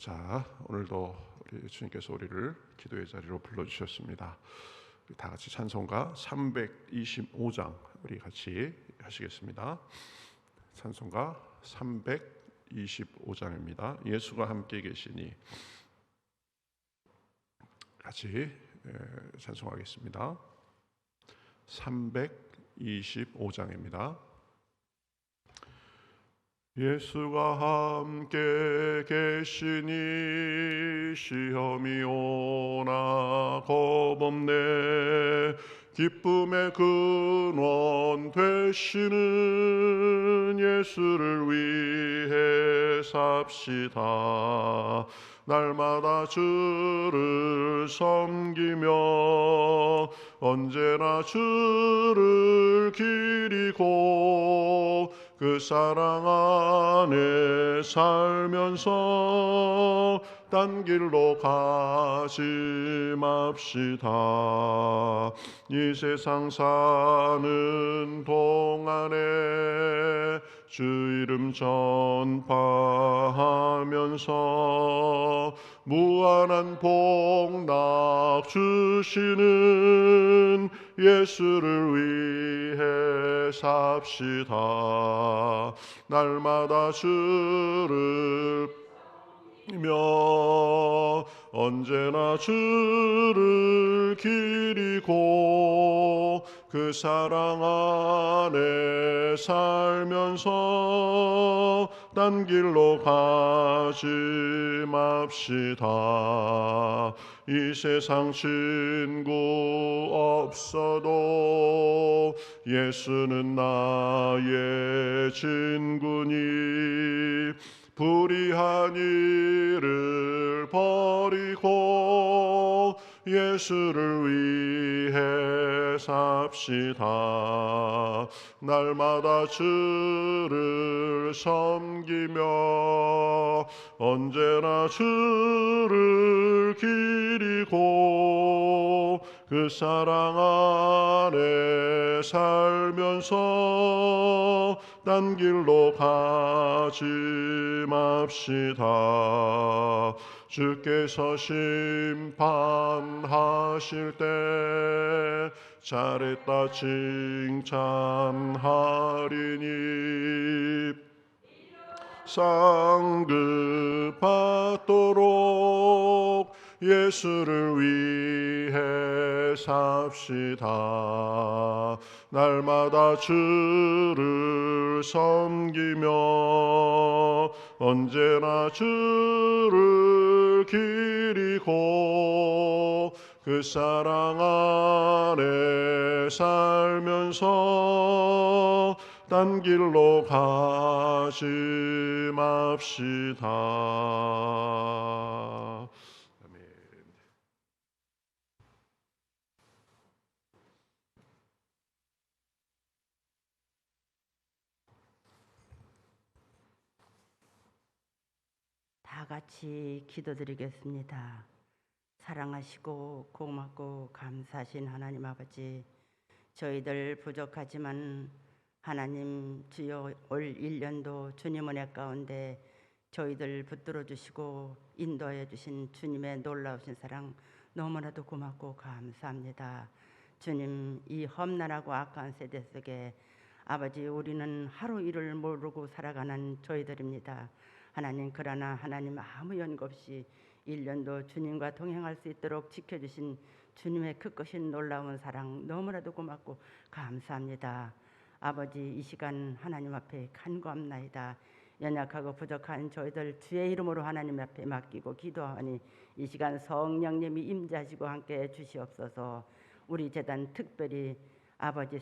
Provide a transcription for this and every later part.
자, 오늘도 우리 주님께서 우리를 기도의 자리로 불러주셨습니다. 우리 다 같이 찬송가 325장 우리 같이 하시겠습니다. 찬송가 325장입니다. 예수가 함께 계시니 같이 찬송하겠습니다. 325장입니다. 예수가 함께 계시니 시험이 오나 겁없네. 기쁨의 근원 되시는 예수를 위해 삽시다. 날마다 주를 섬기며 언제나 주를 기리고 그 사랑 안에 살면서 딴 길로 가지 맙시다. 이 세상 사는 동안에 주 이름 전파하면서 무한한 복락 주시는 예수를 위해 삽시다. 날마다 주를 며 언제나 주를 기리고 그 사랑 안에 살면서 딴 길로 가지 맙시다. 이 세상 친구 없어도 예수는 나의 친구니 불의한 일을 버리고 예수를 위해 삽시다. 날마다 주를 섬기며 언제나 주를 기리고 그 사랑 안에 살면서 딴 길로 가지 맙시다. 주께서 심판하실 때 잘했다 칭찬하리니 상급 받도록 예수를 위해 삽시다. 날마다 주를 섬기며 언제나 주를 기리고 그 사랑 안에 살면서 딴 길로 가지 맙시다. 아멘. 다 같이 기도드리겠습니다. 사랑하시고 고맙고 감사하신 하나님 아버지, 저희들 부족하지만 하나님 주여 올 1년도 주님 은혜 가운데 저희들 붙들어 주시고 인도하여 주신 주님의 놀라우신 사랑 너무나도 고맙고 감사합니다. 주님, 이 험난하고 악한 세대 속에 아버지, 우리는 하루 일을 모르고 살아가는 저희들입니다. 하나님, 그러나 하나님 아무 연고 없이 1년도 주님과 동행할 수 있도록 지켜주신 주님의 크크신 놀라운 사랑 너무나도 고맙고 감사합니다. 아버지, 이 시간 하나님 앞에 간구합나이다. 연약하고 부족한 저희들 주의 이름으로 하나님 앞에 맡기고 기도하니 이 시간 성령님이 임재하시고 함께해 주시옵소서. 우리 재단 특별히 아버지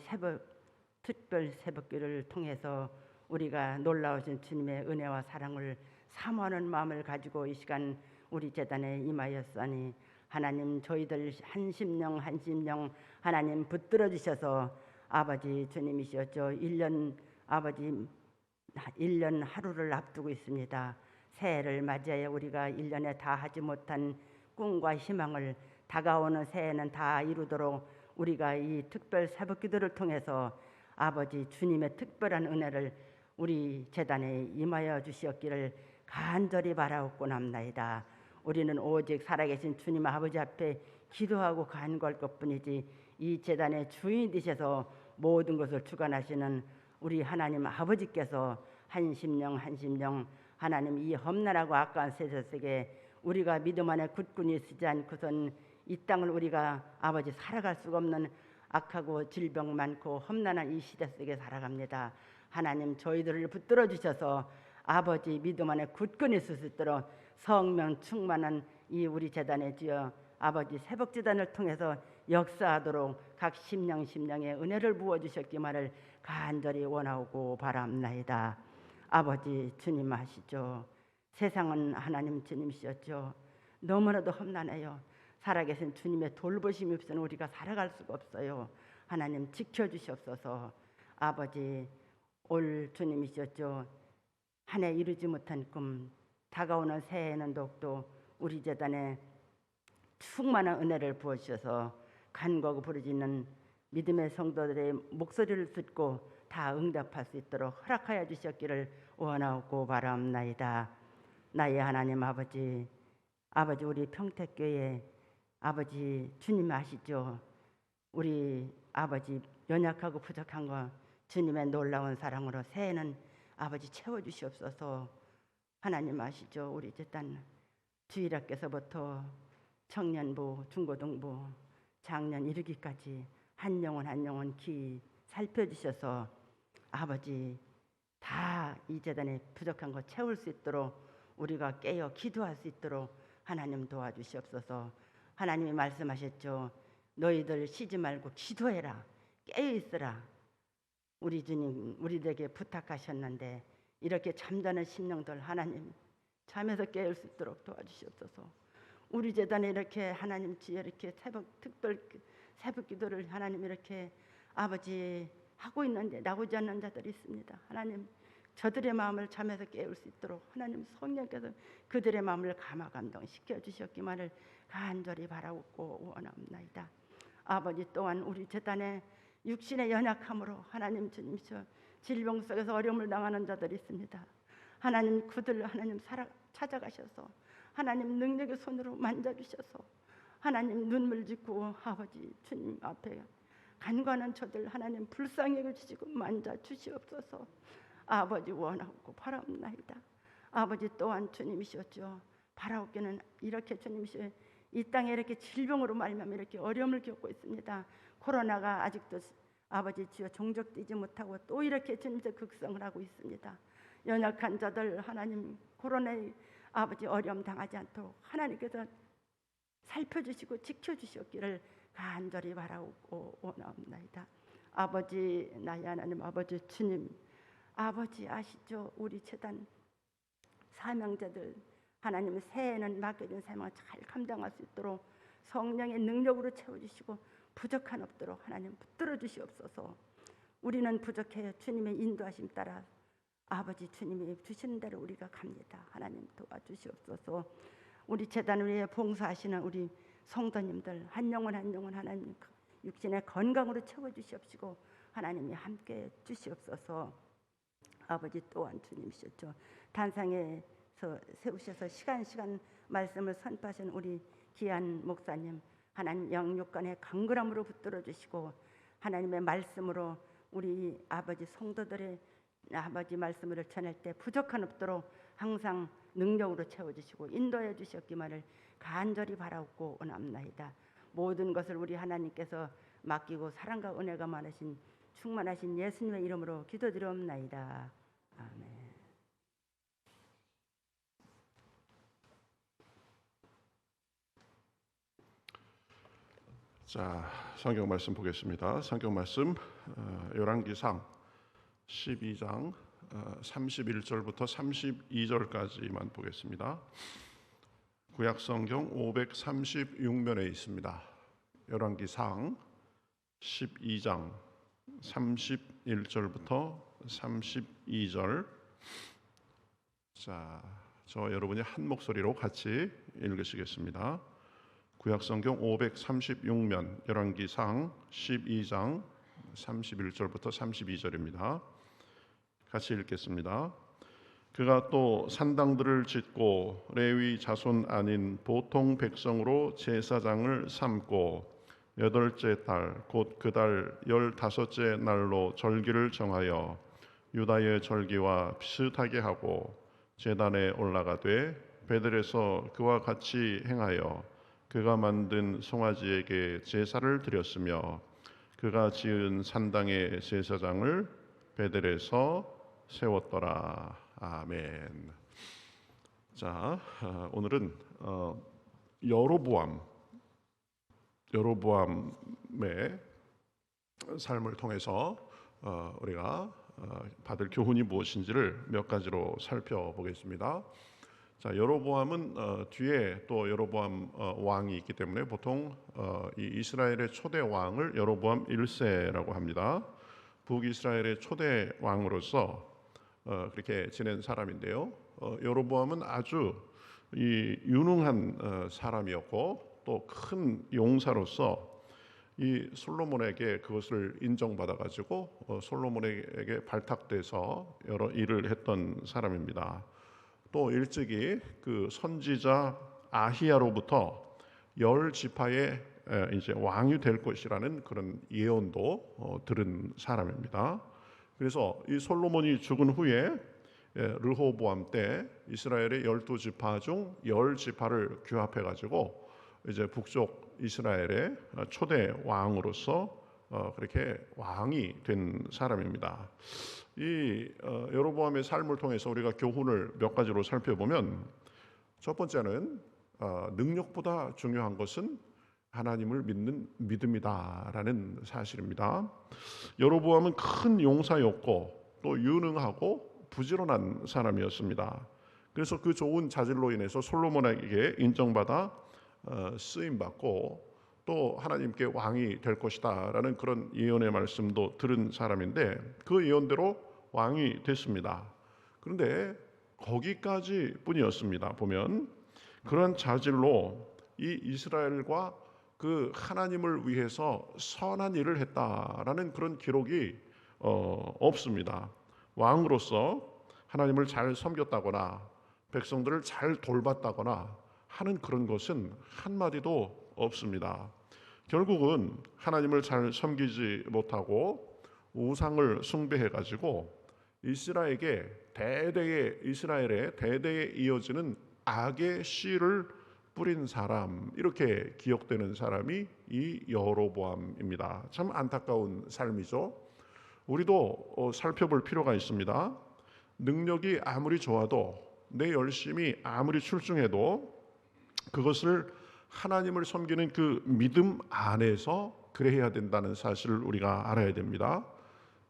특별 새벽기를 통해서 우리가 놀라우신 주님의 은혜와 사랑을 사모하는 마음을 가지고 이 시간 우리 재단에 임하였사니 하나님, 저희들 한심령 하나님 붙들어 주셔서 아버지 주님이시었죠. 1년 아버지 1년 하루를 앞두고 있습니다. 새해를 맞이하여 우리가 1년에 다 하지 못한 꿈과 희망을 다가오는 새해는 다 이루도록 우리가 이 특별 새벽기도를 통해서 아버지 주님의 특별한 은혜를 우리 재단에 임하여 주시었기를 간절히 바라옵고 남나이다. 우리는 오직 살아계신 주님 아버지 앞에 기도하고 간구할 것뿐이지 이 재단의 주인이 되셔서 모든 것을 주관하시는 우리 하나님 아버지께서 한 심령 하나님 이 험난하고 악한 세상 속에 우리가 믿음 안에 굳건히 서지 않고선 이 땅을 우리가 아버지 살아갈 수가 없는 악하고 질병 많고 험난한 이 시대 속에 살아갑니다. 하나님 저희들을 붙들어 주셔서 아버지 믿음 안에 굳건히 설 수 있도록 성령 충만한 이 우리 재단의 주여 아버지 새벽재단을 통해서 역사하도록 각 심령에 은혜를 부어주셨기만을 간절히 원하고 바랍나이다. 아버지 주님 아시죠? 세상은 하나님 주님이셨죠. 너무나도 험난해요. 살아계신 주님의 돌보심이 없으면 우리가 살아갈 수가 없어요. 하나님 지켜주시옵소서. 아버지 올 주님이셨죠. 한 해 이루지 못한 꿈 다가오는 새해에는 더욱더 우리 재단에 충만한 은혜를 부어주셔서 간구하고 부르짖는 믿음의 성도들의 목소리를 듣고 다 응답할 수 있도록 허락하여 주셨기를 원하고 바랍나이다. 나의 하나님 아버지 우리 평택교회 아버지 주님 아시죠? 우리 아버지 연약하고 부족한 거 주님의 놀라운 사랑으로 새해는 아버지 채워주시옵소서. 하나님 아시죠? 우리 재단 주일학교에서부터 청년부, 중고등부, 장년 이르기까지 한 영혼 기 살펴주셔서 아버지 다 이 재단에 부족한 거 채울 수 있도록 우리가 깨어 기도할 수 있도록 하나님 도와주시옵소서. 하나님이 말씀하셨죠. 너희들 쉬지 말고 기도해라. 깨어 있으라. 우리 주님 우리에게 부탁하셨는데 이렇게 잠자는 심령들 하나님 잠에서 깨울 수 있도록 도와주시옵소서. 우리 재단에 이렇게 하나님 지혜 이렇게 새벽 기도를 하나님 이렇게 아버지 하고 있는데 나오지 않는 자들이 있습니다. 하나님 저들의 마음을 잠에서 깨울 수 있도록 하나님 성령께서 그들의 마음을 감화 감동시켜 주셨기만을 간절히 바라고 원합니다. 아버지 또한 우리 재단에 육신의 연약함으로 하나님 주님이셔 질병 속에서 어려움을 당하는 자들이 있습니다. 하나님 그들 하나님 찾아가셔서 하나님 능력의 손으로 만져주셔서 하나님 눈물 짓고 아버지 주님 앞에 간구하는 저들 하나님 불쌍히 여겨주시고 만져주시옵소서. 아버지 원하고 바랍나이다. 아버지 또한 주님이셨죠. 바라옵기는 이렇게 주님이셔 이 땅에 이렇게 질병으로 말미암아 이렇게 어려움을 겪고 있습니다. 코로나가 아직도 아버지 주여 종적되지 못하고 또 이렇게 주님께 극성을 하고 있습니다. 연약한 자들 하나님 코로나에 아버지 어려움 당하지 않도록 하나님께서 살펴주시고 지켜주셨기를 간절히 바라고 원합니다. 아버지 나의 하나님 아버지 주님 아버지 아시죠? 우리 재단 사명자들 하나님 새해에는 맡겨진 사명을 잘 감당할 수 있도록 성령의 능력으로 채워주시고 부족한 없도록 하나님 붙들어 주시옵소서. 우리는 부족해요. 주님의 인도하심 따라 아버지 주님이 주시는 대로 우리가 갑니다. 하나님 도와주시옵소서. 우리 재단을 위해 봉사하시는 우리 성도님들 한 영혼 하나님 육신의 건강으로 채워주시옵시고 하나님이 함께 주시옵소서. 아버지 또한 주님이셨죠. 단상에서 세우셔서 시간 말씀을 선포하신 우리 귀한 목사님 하나님 영육간의 강건함으로 붙들어 주시고 하나님의 말씀으로 우리 아버지 성도들의 아버지 말씀을 전할 때 부족한 없도록 항상 능력으로 채워주시고 인도해 주셨기만을 간절히 바라옵고 원합나이다. 모든 것을 우리 하나님께서 맡기고 사랑과 은혜가 많으신 충만하신 예수님의 이름으로 기도드리옵나이다. 아멘. 자, 성경 말씀 보겠습니다. 성경 말씀 열왕기상 12장 31절부터 32절까지만 보겠습니다. 구약 성경 536면에 있습니다. 열왕기상 12장 31절부터 32절. 자, 저 여러분이 한 목소리로 같이 읽으시겠습니다. 구약 성경 536면 열왕기상 12장 31절부터 32절입니다. 같이 읽겠습니다. 그가 또 산당들을 짓고 레위 자손 아닌 보통 백성으로 제사장을 삼고 여덟째 달 곧 그 달 15째 날로 절기를 정하여 유다의 절기와 비슷하게 하고 제단에 올라가되 베들에서 그와 같이 행하여 그가 만든 송아지에게 제사를 드렸으며 그가 지은 산당의 제사장을 베들에서 세웠더라. 아멘. 자, 오늘은 여로보암의 삶을 통해서 우리가 받을 교훈이 무엇인지를 몇 가지로 살펴보겠습니다. 자, 여로보암은 뒤에 또 여로보암 왕이 있기 때문에 보통 이 이스라엘의 초대 왕을 여로보암 1세라고 합니다. 북이스라엘의 초대 왕으로서 그렇게 지낸 사람인데요. 여로보암은 아주 유능한 사람이었고 또 큰 용사로서 이 솔로몬에게 그것을 인정받아 가지고 솔로몬에게 발탁돼서 여러 일을 했던 사람입니다. 또 일찍이 그 선지자 아히야로부터 10지파의 이제 왕이 될 것이라는 그런 예언도 들은 사람입니다. 그래서 이 솔로몬이 죽은 후에 르호보암 때 이스라엘의 12지파 중 10지파를 규합해 가지고 이제 북쪽 이스라엘의 초대 왕으로서 그렇게 왕이 된 사람입니다. 이 여로보암의 삶을 통해서 우리가 교훈을 몇 가지로 살펴보면 첫 번째는 능력보다 중요한 것은 하나님을 믿는 믿음이다라는 사실입니다. 여로보암은 큰 용사였고 또 유능하고 부지런한 사람이었습니다. 그래서 그 좋은 자질로 인해서 솔로몬에게 인정받아 쓰임받고 또 하나님께 왕이 될 것이다라는 그런 예언의 말씀도 들은 사람인데 그 예언대로 왕이 됐습니다. 그런데 거기까지 뿐이었습니다. 보면 그런 자질로 이 이스라엘과 그 하나님을 위해서 선한 일을 했다라는 그런 기록이 없습니다. 왕으로서 하나님을 잘 섬겼다거나 백성들을 잘 돌봤다거나 하는 그런 것은 한마디도 없습니다. 결국은 하나님을 잘 섬기지 못하고 우상을 숭배해 가지고 이스라엘에 대대에 이어지는 악의 씨를 뿌린 사람, 이렇게 기억되는 사람이 이 여로보암입니다. 참 안타까운 삶이죠. 우리도 살펴볼 필요가 있습니다. 능력이 아무리 좋아도 내 열심이 아무리 출중해도 그것을 하나님을 섬기는 그 믿음 안에서 그래야 된다는 사실을 우리가 알아야 됩니다.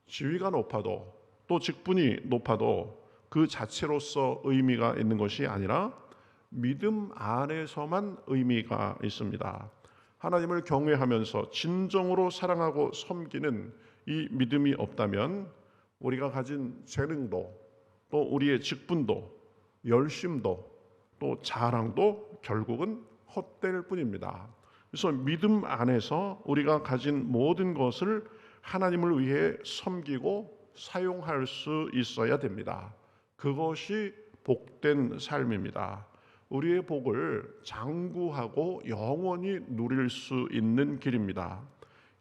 지위가 높아도 또 직분이 높아도 그 자체로서 의미가 있는 것이 아니라 믿음 안에서만 의미가 있습니다. 하나님을 경외하면서 진정으로 사랑하고 섬기는 이 믿음이 없다면 우리가 가진 재능도 또 우리의 직분도 열심도 또 자랑도 결국은 헛될 뿐입니다. 그래서 믿음 안에서 우리가 가진 모든 것을 하나님을 위해 섬기고 사용할 수 있어야 됩니다. 그것이 복된 삶입니다. 우리의 복을 장구하고 영원히 누릴 수 있는 길입니다.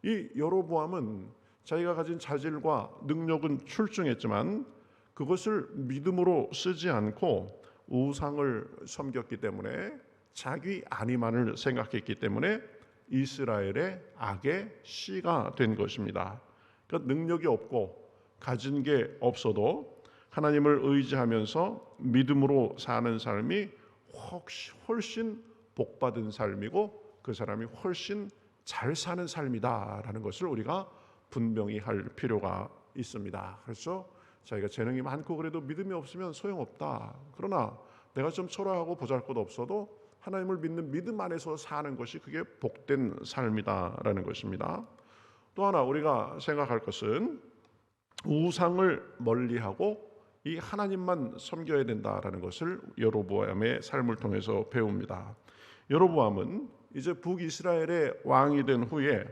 이 여로보암은 자기가 가진 자질과 능력은 출중했지만 그것을 믿음으로 쓰지 않고 우상을 섬겼기 때문에 자기 안위만을 생각했기 때문에 이스라엘의 악의 씨가 된 것입니다. 그러니까 능력이 없고 가진 게 없어도 하나님을 의지하면서 믿음으로 사는 삶이 훨씬 복받은 삶이고 그 사람이 훨씬 잘 사는 삶이다라는 것을 우리가 분명히 할 필요가 있습니다. 그렇죠? 자기가 재능이 많고 그래도 믿음이 없으면 소용없다. 그러나 내가 좀 초라하고 보잘것 없어도 하나님을 믿는 믿음 안에서 사는 것이 그게 복된 삶이다라는 것입니다. 또 하나 우리가 생각할 것은 우상을 멀리하고 이 하나님만 섬겨야 된다라는 것을 여로보암의 삶을 통해서 배웁니다. 여로보암은 이제 북이스라엘의 왕이 된 후에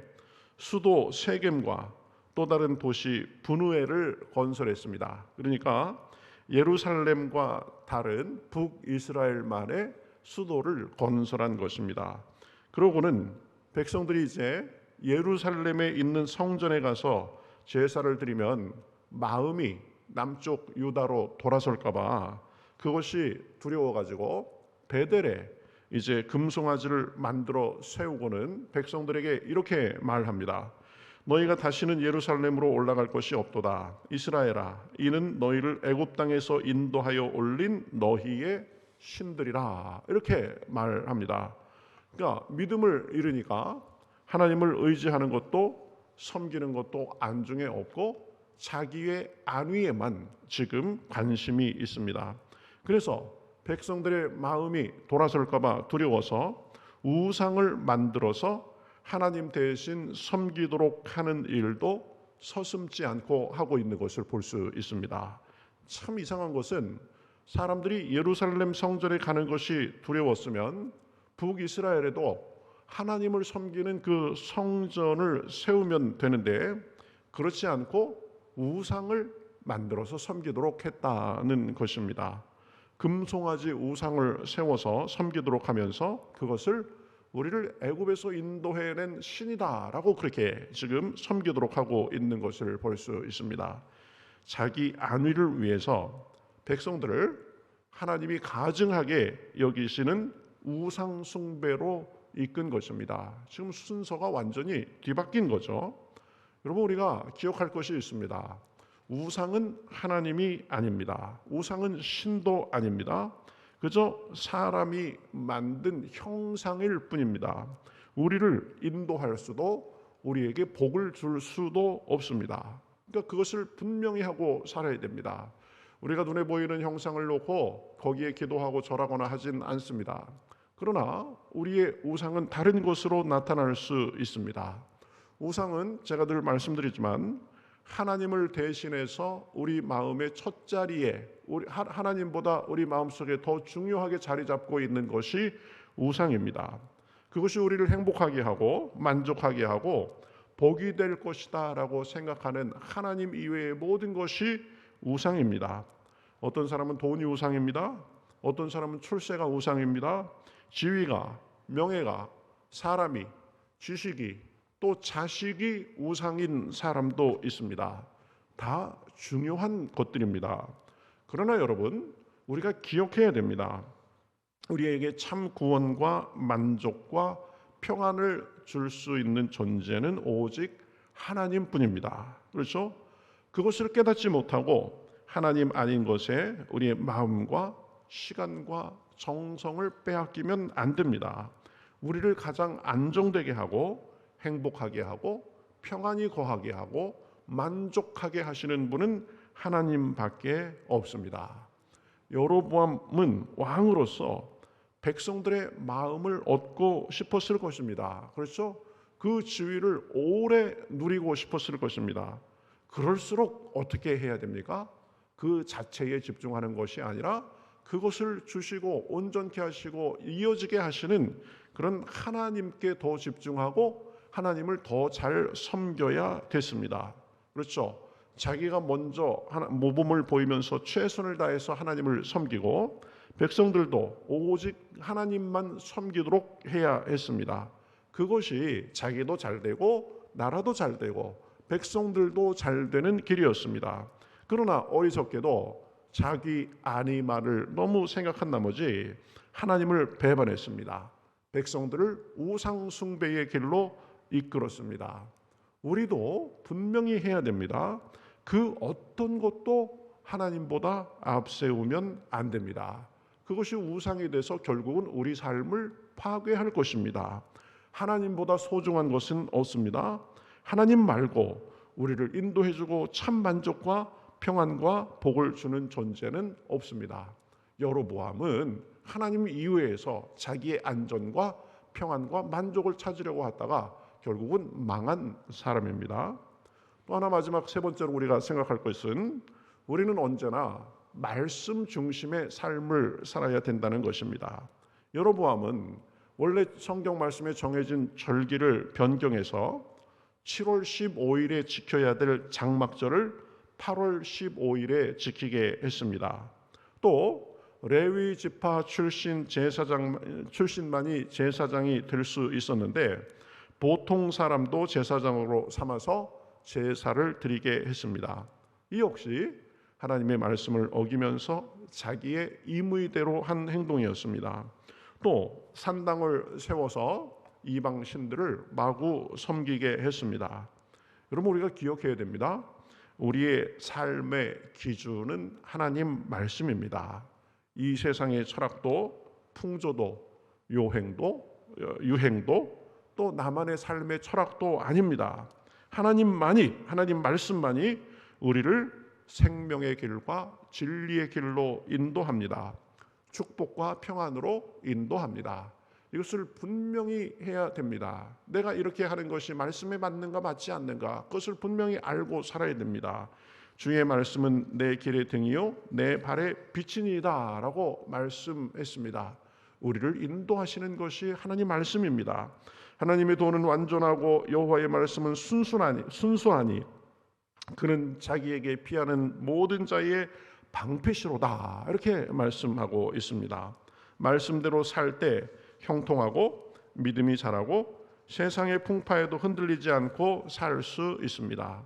수도 세겜과 또 다른 도시 분우엘을 건설했습니다. 그러니까 예루살렘과 다른 북이스라엘만의 수도를 건설한 것입니다. 그러고는 백성들이 이제 예루살렘에 있는 성전에 가서 제사를 드리면 마음이 남쪽 유다로 돌아설까봐 그것이 두려워가지고 베델에 이제 금송아지를 만들어 세우고는 백성들에게 이렇게 말합니다. 너희가 다시는 예루살렘으로 올라갈 것이 없도다. 이스라엘아, 이는 너희를 애굽 땅에서 인도하여 올린 너희의 신들이라. 이렇게 말합니다. 그러니까 믿음을 잃으니까 하나님을 의지하는 것도 섬기는 것도 안중에 없고 자기의 안위에만 지금 관심이 있습니다. 그래서 백성들의 마음이 돌아설까봐 두려워서 우상을 만들어서 하나님 대신 섬기도록 하는 일도 서슴지 않고 하고 있는 것을 볼 수 있습니다. 참 이상한 것은 사람들이 예루살렘 성전에 가는 것이 두려웠으면 북이스라엘에도 하나님을 섬기는 그 성전을 세우면 되는데 그렇지 않고 우상을 만들어서 섬기도록 했다는 것입니다. 금송아지 우상을 세워서 섬기도록 하면서 그것을 우리를 애굽에서 인도해낸 신이다라고 그렇게 지금 섬기도록 하고 있는 것을 볼 수 있습니다. 자기 안위를 위해서 백성들을 하나님이 가증하게 여기시는 우상 숭배로 이끈 것입니다. 지금 순서가 완전히 뒤바뀐 거죠. 여러분, 우리가 기억할 것이 있습니다. 우상은 하나님이 아닙니다. 우상은 신도 아닙니다. 그저 사람이 만든 형상일 뿐입니다. 우리를 인도할 수도 우리에게 복을 줄 수도 없습니다. 그러니까 그것을 분명히 하고 살아야 됩니다. 우리가 눈에 보이는 형상을 놓고 거기에 기도하고 절하거나 하진 않습니다. 그러나 우리의 우상은 다른 것으로 나타날 수 있습니다. 우상은 제가 늘 말씀드리지만 하나님을 대신해서 우리 마음의 첫 자리에 하나님보다 우리 마음속에 더 중요하게 자리 잡고 있는 것이 우상입니다. 그것이 우리를 행복하게 하고 만족하게 하고 복이 될 것이다 라고 생각하는 하나님 이외의 모든 것이 우상입니다. 어떤 사람은 돈이 우상입니다. 어떤 사람은 출세가 우상입니다. 지위가, 명예가, 사람이, 지식이, 또 자식이 우상인 사람도 있습니다. 다 중요한 것들입니다. 그러나 여러분, 우리가 기억해야 됩니다. 우리에게 참 구원과 만족과 평안을 줄 수 있는 존재는 오직 하나님뿐입니다. 그렇죠? 그것을 깨닫지 못하고 하나님 아닌 것에 우리의 마음과 시간과 정성을 빼앗기면 안 됩니다. 우리를 가장 안정되게 하고 행복하게 하고 평안히 거하게 하고 만족하게 하시는 분은 하나님밖에 없습니다. 여로보암은 왕으로서 백성들의 마음을 얻고 싶었을 것입니다. 그렇죠? 그 지위를 오래 누리고 싶었을 것입니다. 그럴수록 어떻게 해야 됩니까? 그 자체에 집중하는 것이 아니라 그것을 주시고 온전케 하시고 이어지게 하시는 그런 하나님께 더 집중하고 하나님을 더 잘 섬겨야 됐습니다. 그렇죠? 자기가 먼저 모범을 보이면서 최선을 다해서 하나님을 섬기고 백성들도 오직 하나님만 섬기도록 해야 했습니다. 그것이 자기도 잘 되고 나라도 잘 되고 백성들도 잘 되는 길이었습니다. 그러나 어리석게도 자기 안위만을 너무 생각한 나머지 하나님을 배반했습니다. 백성들을 우상 숭배의 길로 이끌었습니다. 우리도 분명히 해야 됩니다. 그 어떤 것도 하나님보다 앞세우면 안 됩니다. 그것이 우상이 돼서 결국은 우리 삶을 파괴할 것입니다. 하나님보다 소중한 것은 없습니다. 하나님 말고 우리를 인도해주고 참 만족과 평안과 복을 주는 존재는 없습니다. 여로보암은 하나님 이외에서 자기의 안전과 평안과 만족을 찾으려고 하다가 결국은 망한 사람입니다. 또 하나 마지막 세 번째로 우리가 생각할 것은 우리는 언제나 말씀 중심의 삶을 살아야 된다는 것입니다. 여로보암은 원래 성경 말씀에 정해진 절기를 변경해서 7월 15일에 지켜야 될 장막절을 8월 15일에 지키게 했습니다. 또 레위 지파 출신만이 제사장이 될 수 있었는데 보통 사람도 제사장으로 삼아서 제사를 드리게 했습니다. 이 역시 하나님의 말씀을 어기면서 자기의 임의대로 한 행동이었습니다. 또 산당을 세워서 이방 신들을 마구 섬기게 했습니다. 여러분, 우리가 기억해야 됩니다. 우리의 삶의 기준은 하나님 말씀입니다. 이 세상의 철학도 풍조도 유행도 또 나만의 삶의 철학도 아닙니다. 하나님 말씀만이 우리를 생명의 길과 진리의 길로 인도합니다. 축복과 평안으로 인도합니다. 이것을 분명히 해야 됩니다. 내가 이렇게 하는 것이 말씀에 맞는가 맞지 않는가, 그것을 분명히 알고 살아야 됩니다. 주의 말씀은 내 길의 등이요 내 발의 빛이니이다 라고 말씀했습니다. 우리를 인도하시는 것이 하나님 말씀입니다. 하나님의 도는 완전하고 여호와의 말씀은 순수하니 그는 자기에게 피하는 모든 자의 방패시로다, 이렇게 말씀하고 있습니다. 말씀대로 살 때 형통하고 믿음이 자라고 세상의 풍파에도 흔들리지 않고 살 수 있습니다.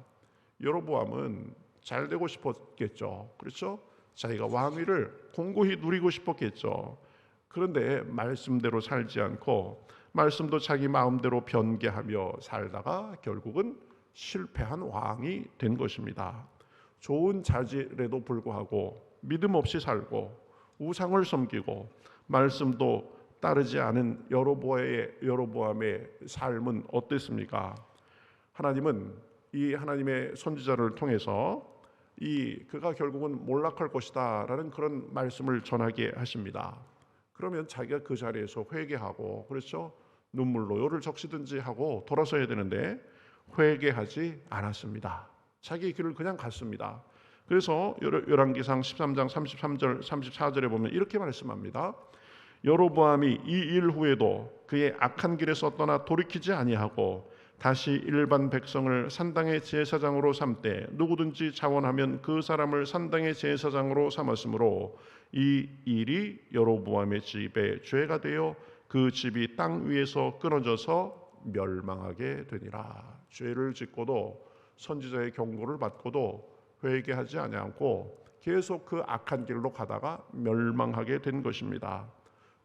여로보암은 잘 되고 싶었겠죠. 그렇죠? 자기가 왕위를 공고히 누리고 싶었겠죠. 그런데 말씀대로 살지 않고 말씀도 자기 마음대로 변개하며 살다가 결국은 실패한 왕이 된 것입니다. 좋은 자질에도 불구하고 믿음 없이 살고 우상을 섬기고 말씀도 따르지 않은 여로보암의 삶은 어땠습니까? 하나님은 이 하나님의 선지자를 통해서 그가 결국은 몰락할 것이다라는 그런 말씀을 전하게 하십니다. 그러면 자기가 그 자리에서 회개하고, 그렇죠? 눈물로 요를 적시든지 하고 돌아서야 되는데 회개하지 않았습니다. 자기 길을 그냥 갔습니다. 그래서 열왕기상 13장 33절 34절에 보면 이렇게 말씀합니다. 여로보암이 이 일 후에도 그의 악한 길에서 떠나 돌이키지 아니하고 다시 일반 백성을 산당의 제사장으로 삼되 누구든지 자원하면 그 사람을 산당의 제사장으로 삼았으므로 이 일이 여로보암의 집에 죄가 되어 그 집이 땅 위에서 끊어져서 멸망하게 되니라. 죄를 짓고도 선지자의 경고를 받고도 회개하지 아니하고 계속 그 악한 길로 가다가 멸망하게 된 것입니다.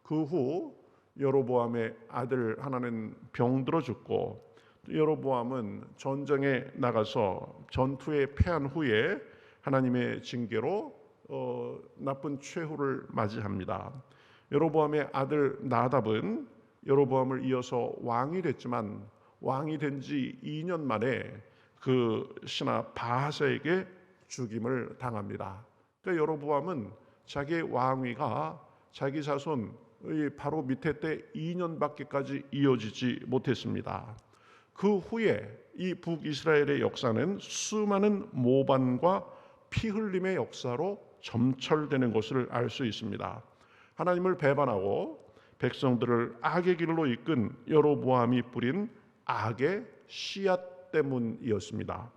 그 후 여로보암의 아들 하나는 병들어 죽고, 여로보암은 전쟁에 나가서 전투에 패한 후에 하나님의 징계로 나쁜 최후를 맞이합니다. 여로보암의 아들 나답은 여로보암을 이어서 왕이 됐지만 왕이 된 지 2년 만에 그 신하 바하사에게 죽임을 당합니다. 그러니까 여로보암은 자기의 왕위가 자기 자손 바로 밑에 때 2년밖에까지 이어지지 못했습니다. 그 후에 이 북이스라엘의 역사는 수많은 모반과 피 흘림의 역사로 점철되는 것을 알 수 있습니다. 하나님을 배반하고 백성들을 악의 길로 이끈 여로보암이 뿌린 악의 씨앗 때문이었습니다.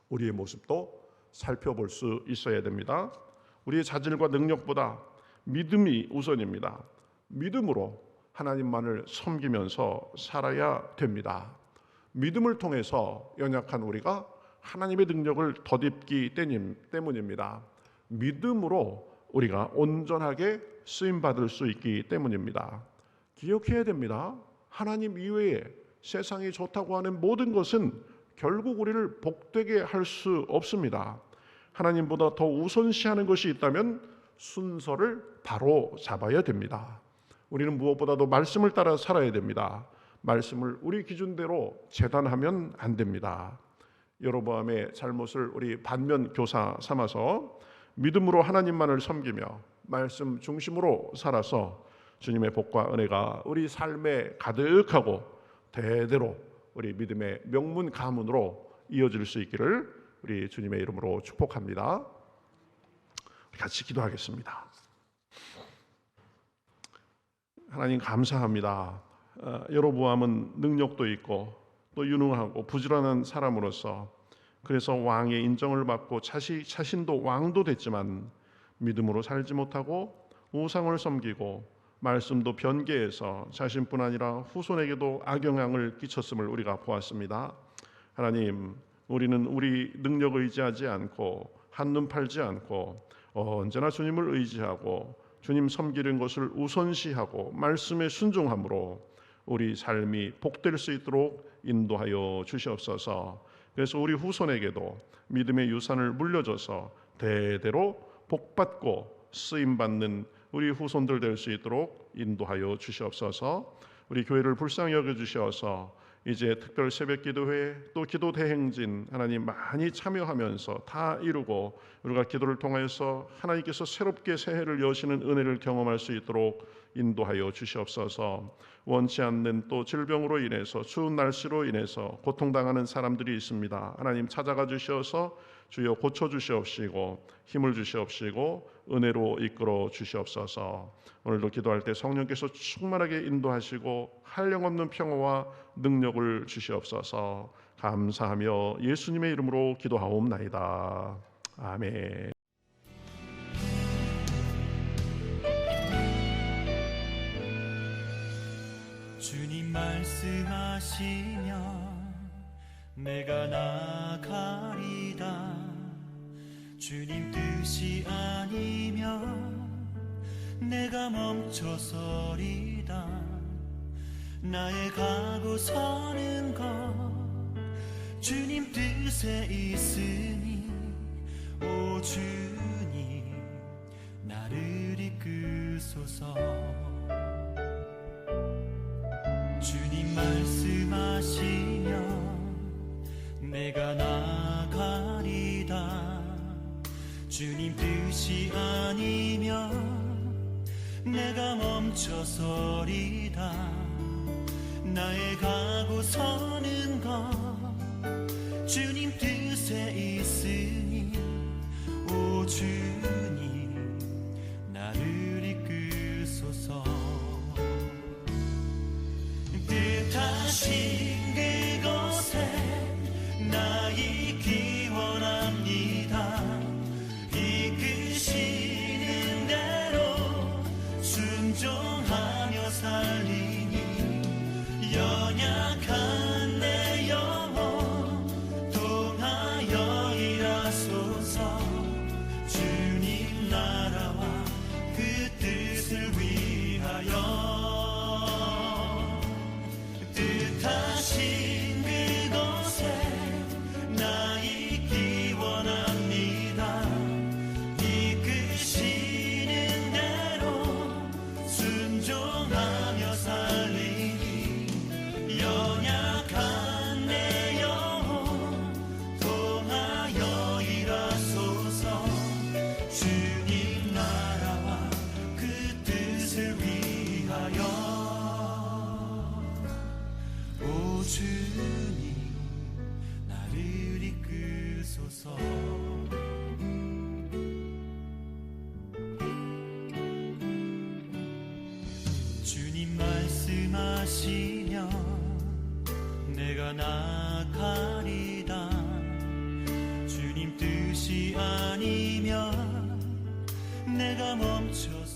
우리의 모습도 살펴볼 수 있어야 됩니다. 우리의 자질과 능력보다 믿음이 우선입니다. 믿음으로 하나님만을 섬기면서 살아야 됩니다. 믿음을 통해서 연약한 우리가 하나님의 능력을 덧입기 때문입니다. 믿음으로 우리가 온전하게 쓰임받을 수 있기 때문입니다. 기억해야 됩니다. 하나님 이외에 세상이 좋다고 하는 모든 것은 결국 우리를 복되게 할 수 없습니다. 하나님보다 더 우선시하는 것이 있다면 순서를 바로 잡아야 됩니다. 우리는 무엇보다도 말씀을 따라 살아야 됩니다. 말씀을 우리 기준대로 재단하면 안 됩니다. 여로보암의 잘못을 우리 반면 교사 삼아서 믿음으로 하나님만을 섬기며 말씀 중심으로 살아서 주님의 복과 은혜가 우리 삶에 가득하고 대대로 우리 믿음의 명문 가문으로 이어질 수 있기를 우리 주님의 이름으로 축복합니다. 같이 기도하겠습니다. 하나님 감사합니다. 여로보암은 능력도 있고 또 유능하고 부지런한 사람으로서 그래서 왕의 인정을 받고 자신도 왕도 됐지만 믿음으로 살지 못하고 우상을 섬기고 말씀도 변개해서 자신뿐 아니라 후손에게도 악영향을 끼쳤음을 우리가 보았습니다. 하나님, 우리는 우리 능력 의지하지 않고 한눈 팔지 않고 언제나 주님을 의지하고 주님 섬기는 것을 우선시하고 말씀에 순종함으로 우리 삶이 복될 수 있도록 인도하여 주시옵소서. 그래서 우리 후손에게도 믿음의 유산을 물려줘서 대대로 복받고 쓰임받는 우리 후손들 될 수 있도록 인도하여 주시옵소서. 우리 교회를 불쌍히 여겨주셔서 이제 특별 새벽기도회 또 기도 대행진 하나님 많이 참여하면서 다 이루고 우리가 기도를 통해서 하나님께서 새롭게 새해를 여시는 은혜를 경험할 수 있도록 인도하여 주시옵소서. 원치 않는 또 질병으로 인해서 추운 날씨로 인해서 고통당하는 사람들이 있습니다. 하나님 찾아가 주셔서 주여 고쳐주시옵시고 힘을 주시옵시고 은혜로 이끌어 주시옵소서. 오늘도 기도할 때 성령께서 충만하게 인도하시고 한량없는 평화와 능력을 주시옵소서. 감사하며 예수님의 이름으로 기도하옵나이다. 아멘. 주님 말씀하시면 내가 나가리다. 주님 뜻이 아니면 내가 멈춰서리다. 나의 가고 서는 것 주님 뜻에 있으니 오 주님 나를 이끄소서. 주님 말씀하시면 내가 나가리다. 주님 뜻이 아니면 내가 멈춰서리다. 나의 가고 서는 것 주님 뜻에 있으니 오 주님 나를 이끄소서. 뜻하신 그곳에 나 있기 원합니다. 이끄시는 대로 순종하며 살리니 연약한 내 영혼 통하여 일하소서. 주님 나라와 그 뜻을 위하여 뜻하신 그곳에 나 있기 원합니다. 이끄시는 대로 순종하며 살리니 연약한 내 영혼 통하여 일하소서. 주님 나라와 그 뜻을 위하여 오 주님 나를 이끄소서. 주님 말씀하시면 내가 나가리다. 주님 뜻이 아니면 내가 멈춰서